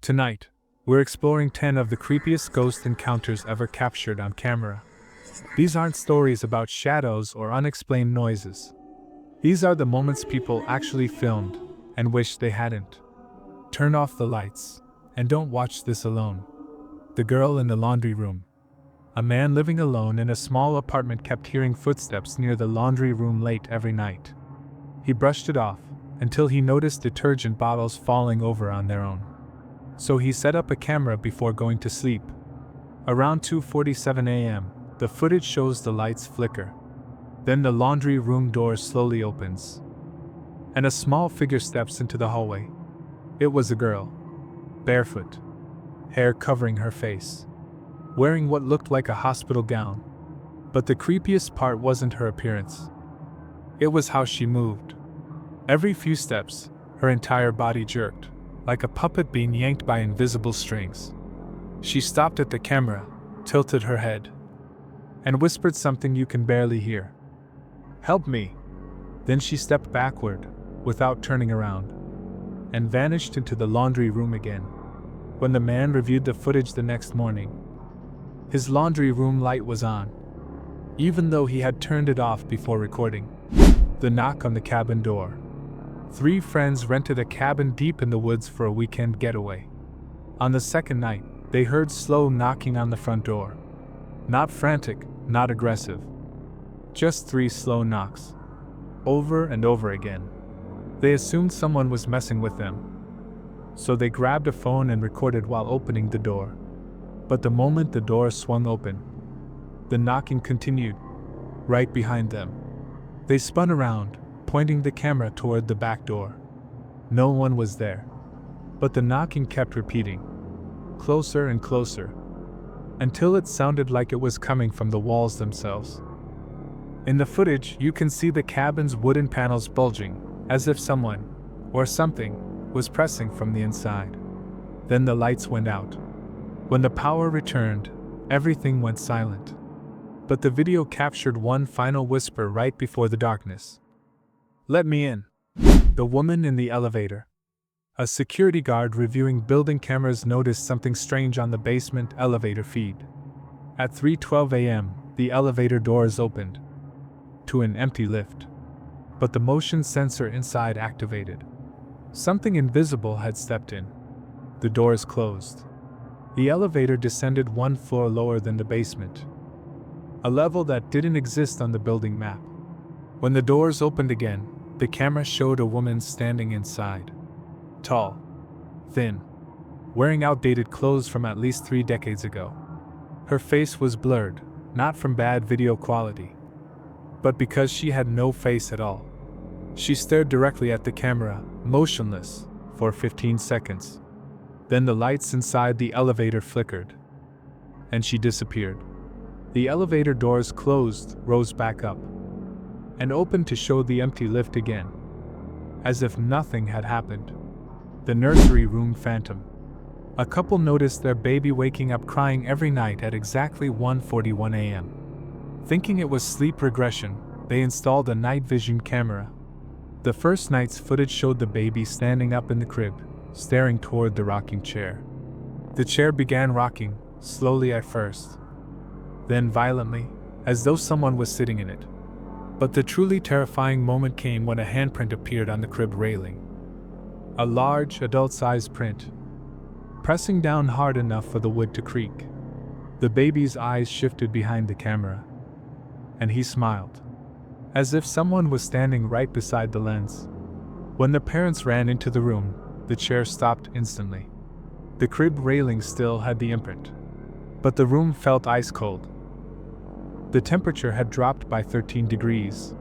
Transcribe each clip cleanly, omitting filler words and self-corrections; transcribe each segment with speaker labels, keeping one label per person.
Speaker 1: Tonight, we're exploring 10 of the creepiest ghost encounters ever captured on camera. These aren't stories about shadows or unexplained noises. These are the moments people actually filmed and wish they hadn't. Turn off the lights, and don't watch this alone. The girl in the laundry room. A man living alone in a small apartment kept hearing footsteps near the laundry room late every night. He brushed it off until he noticed detergent bottles falling over on their own. So he set up a camera before going to sleep. Around 2:47 a.m., the footage shows the lights flicker. Then the laundry room door slowly opens, and a small figure steps into the hallway. It was a girl, barefoot, hair covering her face, wearing what looked like a hospital gown. But the creepiest part wasn't her appearance. It was how she moved. Every few steps, her entire body jerked, like a puppet being yanked by invisible strings. She stopped at the camera, tilted her head, and whispered something you can barely hear. "Help me!" Then she stepped backward, without turning around, and vanished into the laundry room again. When the man reviewed the footage the next morning, his laundry room light was on, even though he had turned it off before recording. The knock on the cabin door. 3 friends rented a cabin deep in the woods for a weekend getaway. On the second night, they heard slow knocking on the front door. Not frantic, not aggressive. Just 3 slow knocks. Over and over again. They assumed someone was messing with them. So they grabbed a phone and recorded while opening the door. But the moment the door swung open, the knocking continued, right behind them. They spun around, pointing the camera toward the back door. No one was there. But the knocking kept repeating, closer and closer, until it sounded like it was coming from the walls themselves. In the footage, you can see the cabin's wooden panels bulging, as if someone, or something, was pressing from the inside. Then the lights went out. When the power returned, everything went silent. But the video captured one final whisper right before the darkness. "Let me in." The woman in the elevator. A security guard reviewing building cameras noticed something strange on the basement elevator feed. At 3:12 a.m., the elevator doors opened to an empty lift. But the motion sensor inside activated. Something invisible had stepped in. The doors closed. The elevator descended 1 floor lower than the basement, a level that didn't exist on the building map. When the doors opened again, the camera showed a woman standing inside. Tall, thin, wearing outdated clothes from at least 3 decades ago. Her face was blurred, not from bad video quality, but because she had no face at all. She stared directly at the camera, motionless, for 15 seconds. Then the lights inside the elevator flickered, and she disappeared. The elevator doors closed, rose back up, and opened to show the empty lift again, as if nothing had happened. The nursery room phantom. A couple noticed their baby waking up crying every night at exactly 1:41 a.m. Thinking it was sleep regression, they installed a night vision camera. The first night's footage showed the baby standing up in the crib, staring toward the rocking chair. The chair began rocking, slowly at first, then violently, as though someone was sitting in it. But the truly terrifying moment came when a handprint appeared on the crib railing. A large, adult-sized print, pressing down hard enough for the wood to creak. The baby's eyes shifted behind the camera, and he smiled, as if someone was standing right beside the lens. When the parents ran into the room, the chair stopped instantly. The crib railing still had the imprint, but the room felt ice cold. The temperature had dropped by 13 degrees.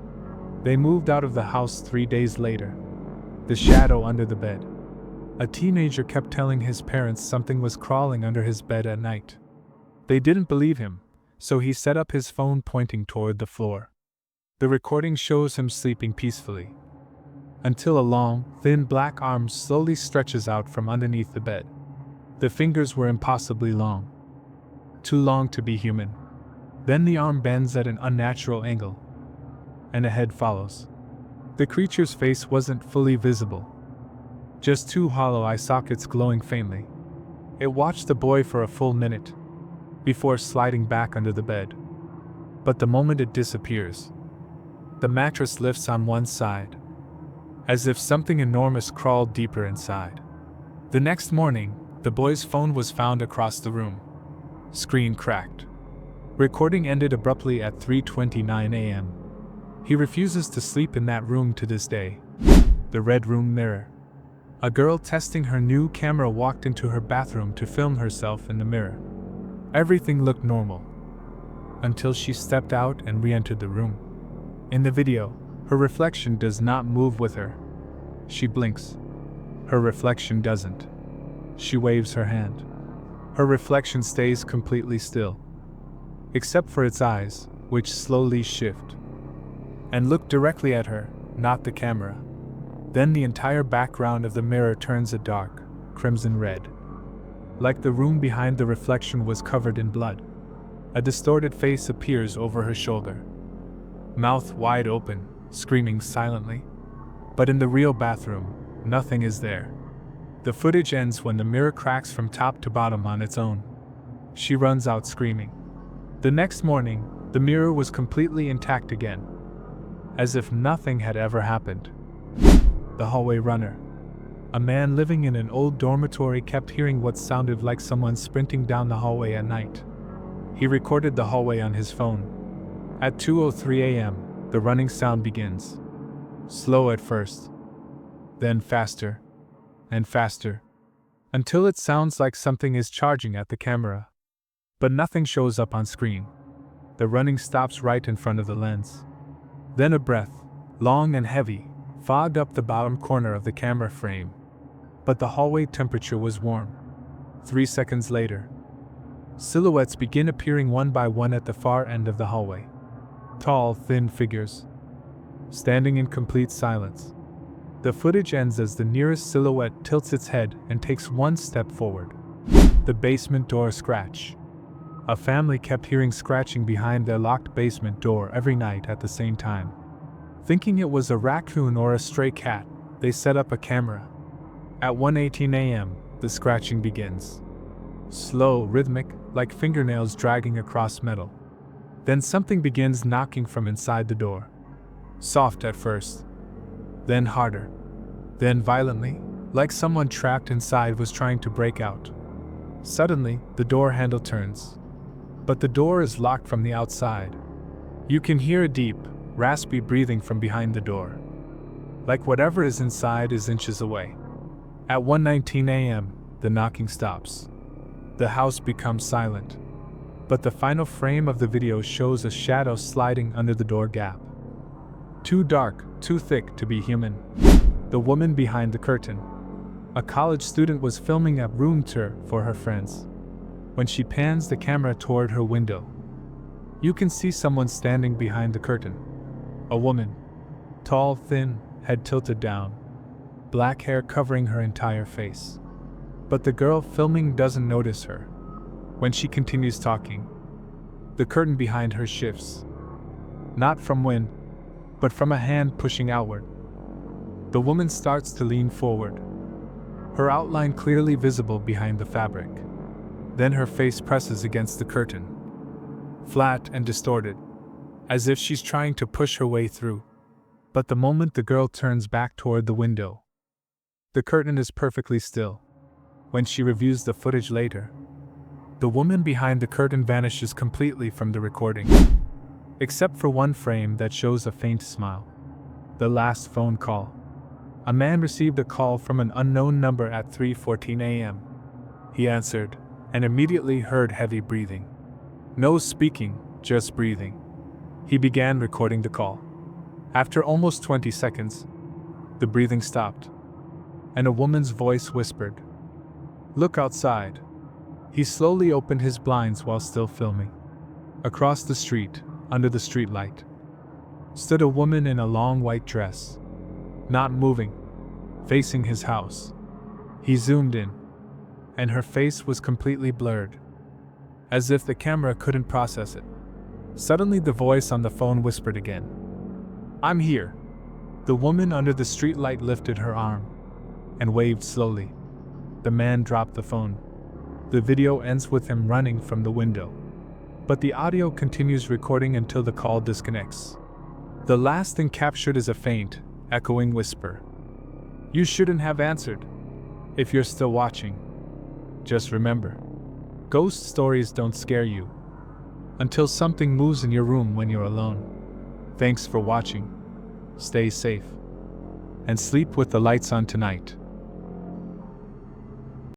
Speaker 1: They moved out of the house 3 days later. The shadow under the bed. A teenager kept telling his parents something was crawling under his bed at night. They didn't believe him, so he set up his phone pointing toward the floor. The recording shows him sleeping peacefully, until a long, thin black arm slowly stretches out from underneath the bed. The fingers were impossibly long. Too long to be human. Then the arm bends at an unnatural angle, and a head follows. The creature's face wasn't fully visible, just 2 hollow eye sockets glowing faintly. It watched the boy for a full minute, before sliding back under the bed. But the moment it disappears, the mattress lifts on one side, as if something enormous crawled deeper inside. The next morning, the boy's phone was found across the room. Screen cracked. Recording ended abruptly at 3:29 a.m. He refuses to sleep in that room to this day. The Red Room Mirror. A girl testing her new camera walked into her bathroom to film herself in the mirror. Everything looked normal, until she stepped out and re-entered the room. In the video, her reflection does not move with her. She blinks. Her reflection doesn't. She waves her hand. Her reflection stays completely still, except for its eyes, which slowly shift and look directly at her, not the camera. Then the entire background of the mirror turns a dark, crimson red. Like the room behind the reflection was covered in blood. A distorted face appears over her shoulder, mouth wide open, screaming silently. But in the real bathroom, nothing is there. The footage ends when the mirror cracks from top to bottom on its own. She runs out screaming. The next morning, the mirror was completely intact again, as if nothing had ever happened. The hallway runner. A man living in an old dormitory kept hearing what sounded like someone sprinting down the hallway at night. He recorded the hallway on his phone. At 2:03 a.m., the running sound begins. Slow at first, then faster and faster, until it sounds like something is charging at the camera. But nothing shows up on screen. The running stops right in front of the lens. Then a breath, long and heavy, fogged up the bottom corner of the camera frame. But the hallway temperature was warm. 3 seconds later, silhouettes begin appearing one by one at the far end of the hallway. Tall, thin figures, standing in complete silence. The footage ends as the nearest silhouette tilts its head and takes one step forward. The basement door scratch. A family kept hearing scratching behind their locked basement door every night at the same time. Thinking it was a raccoon or a stray cat, they set up a camera. At 1:18 a.m., the scratching begins. Slow, rhythmic, like fingernails dragging across metal. Then something begins knocking from inside the door. Soft at first, then harder, then violently, like someone trapped inside was trying to break out. Suddenly, the door handle turns, but the door is locked from the outside. You can hear a deep, raspy breathing from behind the door, like whatever is inside is inches away. At 1:19 a.m., the knocking stops. The house becomes silent, but the final frame of the video shows a shadow sliding under the door gap. Too dark, too thick to be human. The woman behind the curtain. A college student was filming a room tour for her friends. When she pans the camera toward her window, you can see someone standing behind the curtain. A woman. Tall, thin, head tilted down. Black hair covering her entire face. But the girl filming doesn't notice her. When she continues talking, the curtain behind her shifts. Not from wind, but from a hand pushing outward. The woman starts to lean forward, her outline clearly visible behind the fabric. Then her face presses against the curtain, flat and distorted, as if she's trying to push her way through. But the moment the girl turns back toward the window, the curtain is perfectly still. When she reviews the footage later, the woman behind the curtain vanishes completely from the recording, except for one frame that shows a faint smile. The last phone call. A man received a call from an unknown number at 3:14 a.m. He answered, and immediately heard heavy breathing. No speaking, just breathing. He began recording the call. After almost 20 seconds, the breathing stopped, and a woman's voice whispered, "Look outside." He slowly opened his blinds while still filming. Across the street, under the streetlight, stood a woman in a long white dress, not moving, facing his house. He zoomed in, and her face was completely blurred, as if the camera couldn't process it. Suddenly the voice on the phone whispered again, "I'm here." The woman under the streetlight lifted her arm and waved slowly. The man dropped the phone. The video ends with him running from the window, but the audio continues recording until the call disconnects. The last thing captured is a faint, echoing whisper. "You shouldn't have answered." If you're still watching, just remember, ghost stories don't scare you until something moves in your room when you're alone. Thanks for watching. Stay safe and sleep with the lights on tonight.